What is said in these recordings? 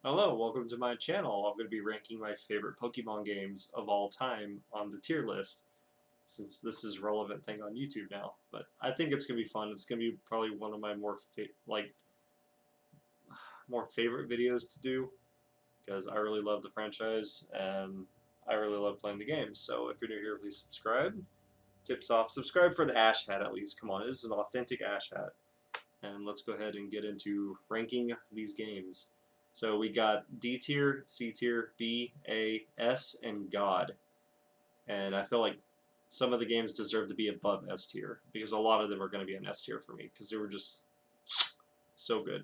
Hello, welcome to my channel. I'm going to be ranking my favorite Pokemon games of all time on the tier list, since this is a relevant thing on YouTube now. But I think it's going to be fun. It's going to be probably one of my more favorite videos to do because I really love the franchise and I really love playing the games. So if you're new here, please subscribe. Tips off, subscribe for the Ash hat at least. Come on, this is an authentic Ash hat. And let's go ahead and get into ranking these games. So we got D tier, C tier, B, A, S, and God. And I feel like some of the games deserve to be above S tier because a lot of them are going to be an S tier for me because they were just so good.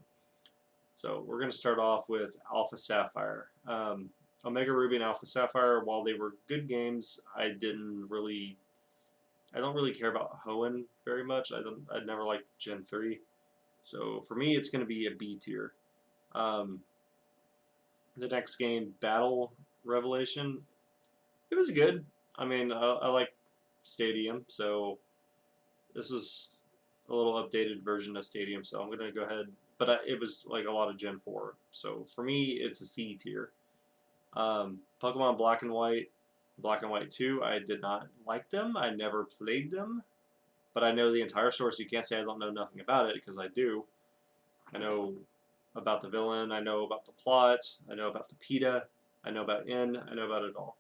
So we're going to start off with Alpha Sapphire. Omega Ruby and Alpha Sapphire, while they were good games, I don't really care about Hoenn very much. I never liked Gen 3. So for me, it's going to be a B tier. The next game, Battle Revelation, it was good. I mean, I like Stadium, so this is a little updated version of Stadium, so I'm going to go ahead. But it was like a lot of Gen 4, so for me, it's a C tier. Pokemon Black and White 2, I did not like them. I never played them, but I know the entire story, so you can't say I don't know nothing about it, because I do. I know about the villain, I know about the plot, I know about the PETA, I know about N, I know about it all.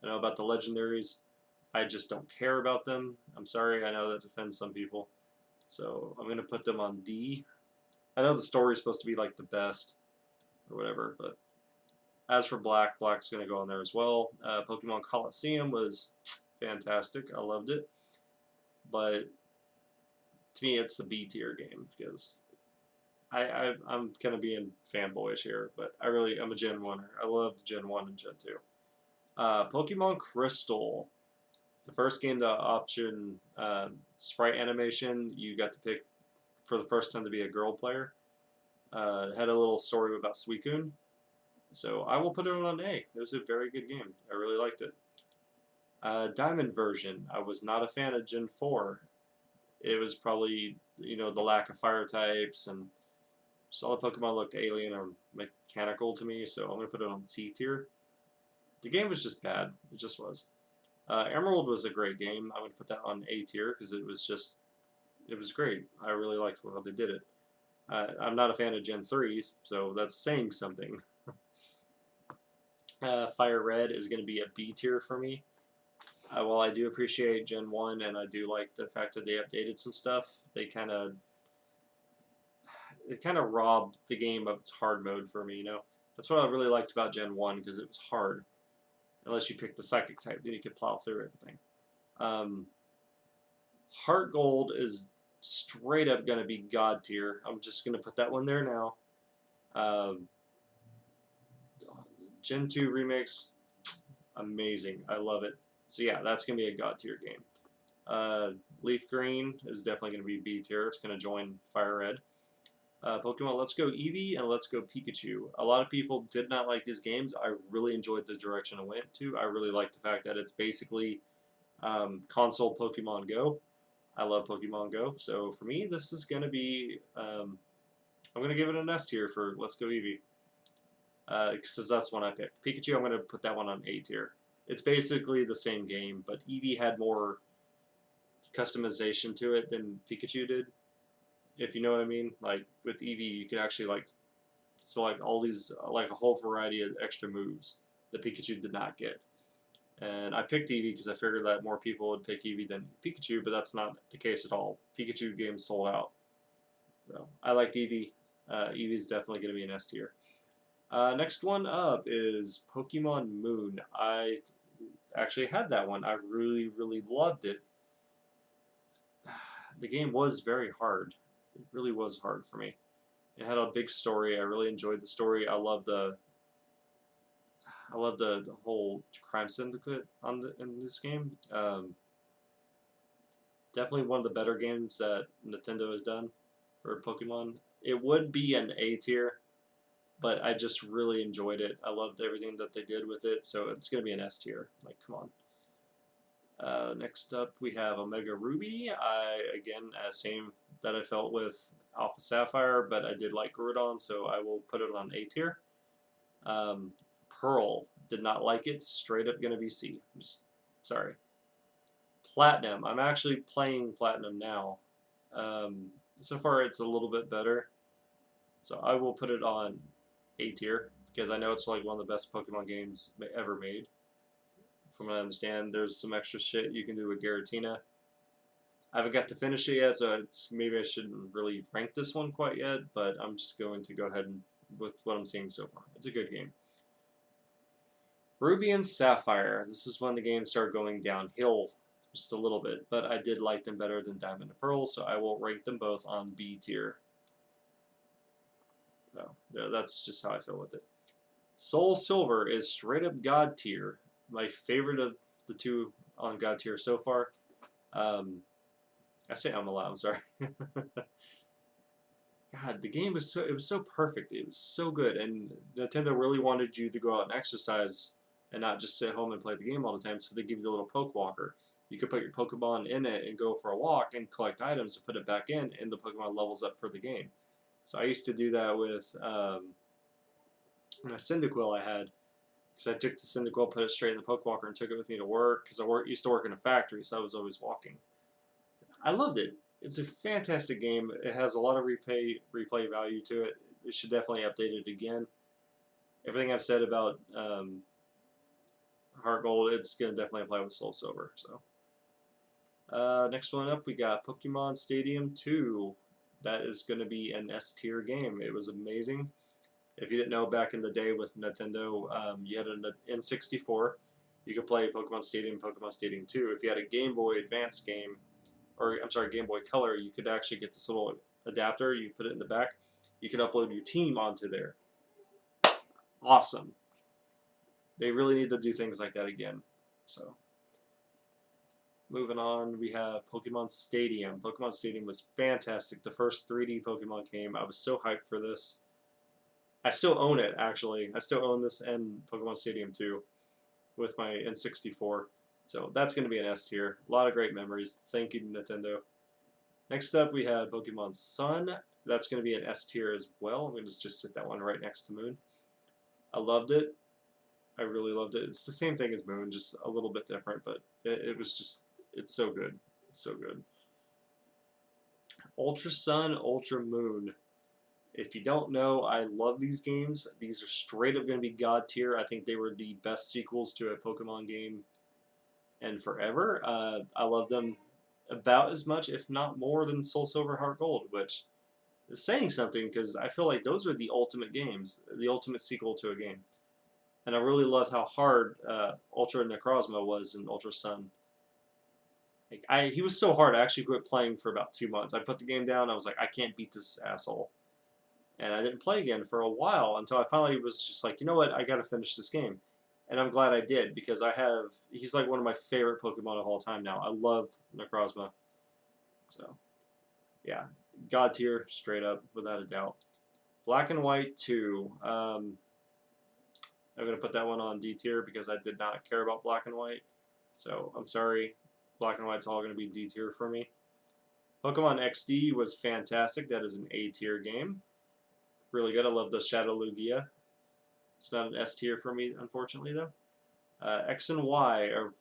I know about the legendaries. I just don't care about them. I'm sorry, I know that offends some people. So I'm going to put them on D. I know the story is supposed to be like the best or whatever, but as for Black's going to go on there as well. Pokemon Coliseum was fantastic. I loved it. But to me, it's a B tier game because I'm kind of being fanboyish here, but I'm a Gen 1er. I loved Gen 1 and Gen 2. Pokemon Crystal. The first game to option sprite animation, you got to pick for the first time to be a girl player. It had a little story about Suicune. So I will put it on A. It was a very good game. I really liked it. Diamond version. I was not a fan of Gen 4. It was probably, the lack of fire types and all the Pokemon looked alien or mechanical to me, so I'm going to put it on C tier. The game was just bad. It just was. Emerald was a great game. I'm going to put that on A tier because it was great. I really liked how they did it. I'm not a fan of Gen 3s, so that's saying something. Fire Red is going to be a B tier for me. While I do appreciate Gen 1 and I do like the fact that they updated some stuff, it kind of robbed the game of its hard mode for me, That's what I really liked about Gen 1 because it was hard. Unless you picked the Psychic type, then you could plow through everything. Heart Gold is straight up going to be God tier. I'm just going to put that one there now. Gen 2 Remix, amazing. I love it. So yeah, that's going to be a God tier game. Leaf Green is definitely going to be B tier. It's going to join Fire Red. Pokemon Let's Go Eevee and Let's Go Pikachu. A lot of people did not like these games. I really enjoyed the direction it went to. I really like the fact that it's basically console Pokemon Go. I love Pokemon Go. So for me, this is going to be, I'm going to give it an S tier for Let's Go Eevee. Because that's one I picked. Pikachu, I'm going to put that one on A tier. It's basically the same game, but Eevee had more customization to it than Pikachu did. If you know what I mean, like with Eevee, you can actually select all these, like a whole variety of extra moves that Pikachu did not get. And I picked Eevee because I figured that more people would pick Eevee than Pikachu, but that's not the case at all. Pikachu games sold out. So I liked Eevee. Eevee's definitely going to be an S tier. Next one up is Pokemon Moon. I actually had that one. I really, really loved it. The game was very hard. It really was hard for me. It had a big story. I really enjoyed the story. I love the whole crime syndicate in this game. Definitely one of the better games that Nintendo has done for Pokemon. It would be an A tier, but I just really enjoyed it. I loved everything that they did with it, so it's going to be an S tier. Like, come on. Next up, we have Omega Ruby. Again, same that I felt with Alpha Sapphire, but I did like Groudon, so I will put it on A tier. Pearl, did not like it. Straight up gonna be C. I'm just sorry. Platinum. I'm actually playing Platinum now. So far, it's a little bit better. So I will put it on A tier because I know it's like one of the best Pokemon games ever made. From what I understand, there's some extra shit you can do with Giratina. I haven't got to finish it yet, so maybe I shouldn't really rank this one quite yet, but I'm just going to go ahead and with what I'm seeing so far. It's a good game. Ruby and Sapphire. This is when the game started going downhill just a little bit, but I did like them better than Diamond and Pearl, so I will rank them both on B tier. So that's just how I feel with it. Soul Silver is straight up God tier. My favorite of the two on God tier so far. I say Amala, I'm sorry. God, the game was so perfect. It was so good, and Nintendo really wanted you to go out and exercise and not just sit home and play the game all the time. So they give you the little poke walker. You could put your Pokemon in it and go for a walk and collect items and put it back in, and the Pokemon levels up for the game. So I used to do that with a Cyndaquil I had, because I took the Cyndaquil, put it straight in the poke walker, and took it with me to work. Because I used to work in a factory, so I was always walking. I loved it. It's a fantastic game. It has a lot of replay value to it. It should definitely update it again. Everything I've said about Heart Gold, it's going to definitely apply with Soul Silver. So, next one up, we got Pokemon Stadium 2. That is going to be an S tier game. It was amazing. If you didn't know, back in the day with Nintendo, you had an N64. You could play Pokemon Stadium, Pokemon Stadium 2. If you had a Game Boy Advance game, or I'm sorry, Game Boy Color, you could actually get this little adapter. You put it in the back. You could upload your team onto there. Awesome. They really need to do things like that again. So, moving on, we have Pokemon Stadium. Pokemon Stadium was fantastic. The first 3D Pokemon game. I was so hyped for this. I still own it, actually. I still own this and Pokemon Stadium 2 with my N64. So that's going to be an S tier. A lot of great memories. Thank you, Nintendo. Next up, we have Pokemon Sun. That's going to be an S tier as well. I'm going to just sit that one right next to Moon. I loved it. I really loved it. It's the same thing as Moon, just a little bit different, but it was just, it's so good. It's so good. Ultra Sun, Ultra Moon. If you don't know, I love these games. These are straight up going to be God tier. I think they were the best sequels to a Pokemon game and forever. I love them about as much, if not more, than Soul Silver Heart Gold, which is saying something because I feel like those are the ultimate games, the ultimate sequel to a game. And I really loved how hard Ultra Necrozma was in Ultra Sun. Like he was so hard, I actually quit playing for about 2 months. I put the game down, I was like, I can't beat this asshole. And I didn't play again for a while until I finally was just like, you know what, I got to finish this game. And I'm glad I did, because he's like one of my favorite Pokemon of all time now. I love Necrozma. So, yeah, God tier, straight up, without a doubt. Black and White 2. I'm going to put that one on D tier because I did not care about Black and White. So, I'm sorry. Black and White's all going to be D tier for me. Pokemon XD was fantastic. That is an A tier game. Really good. I love the Shadow Lugia. It's not an S tier for me, unfortunately, though. X and Y are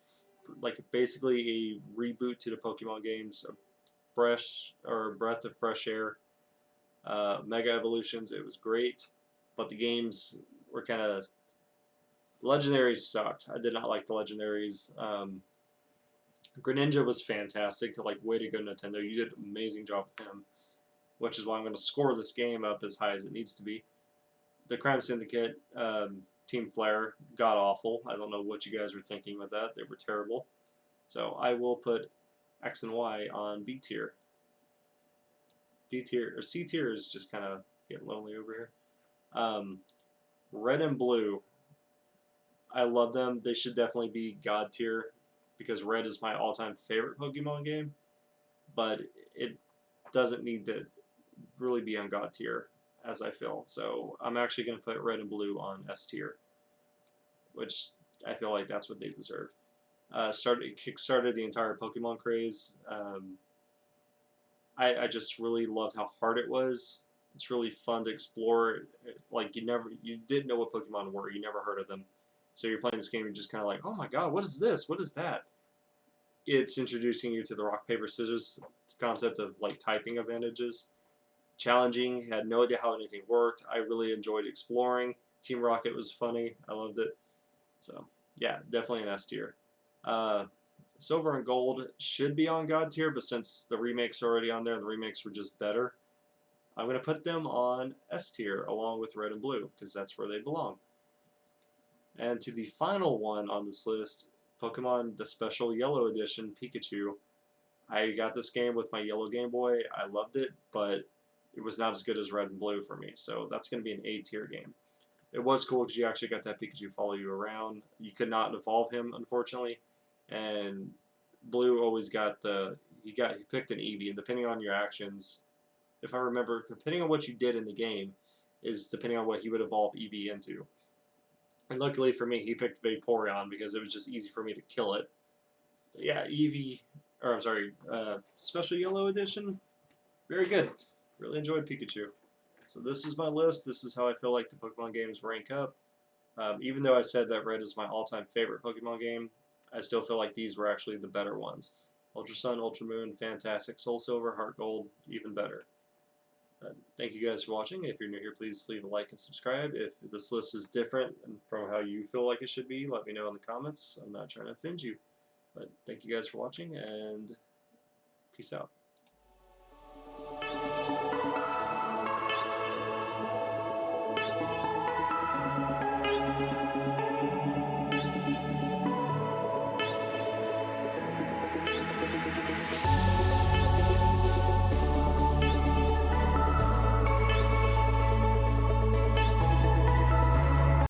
like basically a reboot to the Pokemon games. A breath of fresh air. Mega Evolutions. It was great, but the games were kind of... Legendaries sucked. I did not like the Legendaries. Greninja was fantastic. Like, way to go, Nintendo. You did an amazing job with him, which is why I'm going to score this game up as high as it needs to be. The Crime Syndicate, Team Flare, god awful. I don't know what you guys were thinking with that. They were terrible. So I will put X and Y on B tier. D tier, or C tier is just kind of getting lonely over here. Red and Blue. I love them. They should definitely be God tier because Red is my all-time favorite Pokemon game. But it doesn't need to really be on God tier, as I feel. So I'm actually going to put Red and Blue on S tier, which I feel like that's what they deserve. Kickstarted the entire Pokemon craze. I just really loved how hard it was. It's really fun to explore. Like you didn't know what Pokemon were. You never heard of them. So you're playing this game, you're just kind of like, oh my god, what is this? What is that? It's introducing you to the rock paper scissors concept of like typing advantages. Challenging, had no idea how anything worked. I really enjoyed exploring. Team Rocket was funny. I loved it. So yeah, definitely an S tier. Uh, Silver and Gold should be on God tier, but since the remakes are already on there, the remakes were just better. I'm going to put them on S tier along with Red and Blue because that's where they belong. And to the final one on this list, Pokemon the Special Yellow Edition Pikachu. I got this game with my yellow Game Boy. I loved it, but it was not as good as Red and Blue for me. So that's going to be an A tier game. It was cool because you actually got to have Pikachu follow you around. You could not evolve him, unfortunately, and Blue always got he picked an Eevee, and depending on your actions, if I remember, depending on what you did in the game, is depending on what he would evolve Eevee into. And luckily for me, he picked Vaporeon because it was just easy for me to kill it. But yeah, Eevee, or I'm sorry, Special Yellow Edition, very good. Really enjoyed Pikachu. So this is my list. This is how I feel like the Pokemon games rank up. Even though I said that Red is my all-time favorite Pokemon game, I still feel like these were actually the better ones. Ultra Sun, Ultra Moon, fantastic. Soul Silver, Heart Gold, even better. Thank you guys for watching. If you're new here, please leave a like and subscribe. If this list is different from how you feel like it should be, let me know in the comments. I'm not trying to offend you. But thank you guys for watching, and peace out.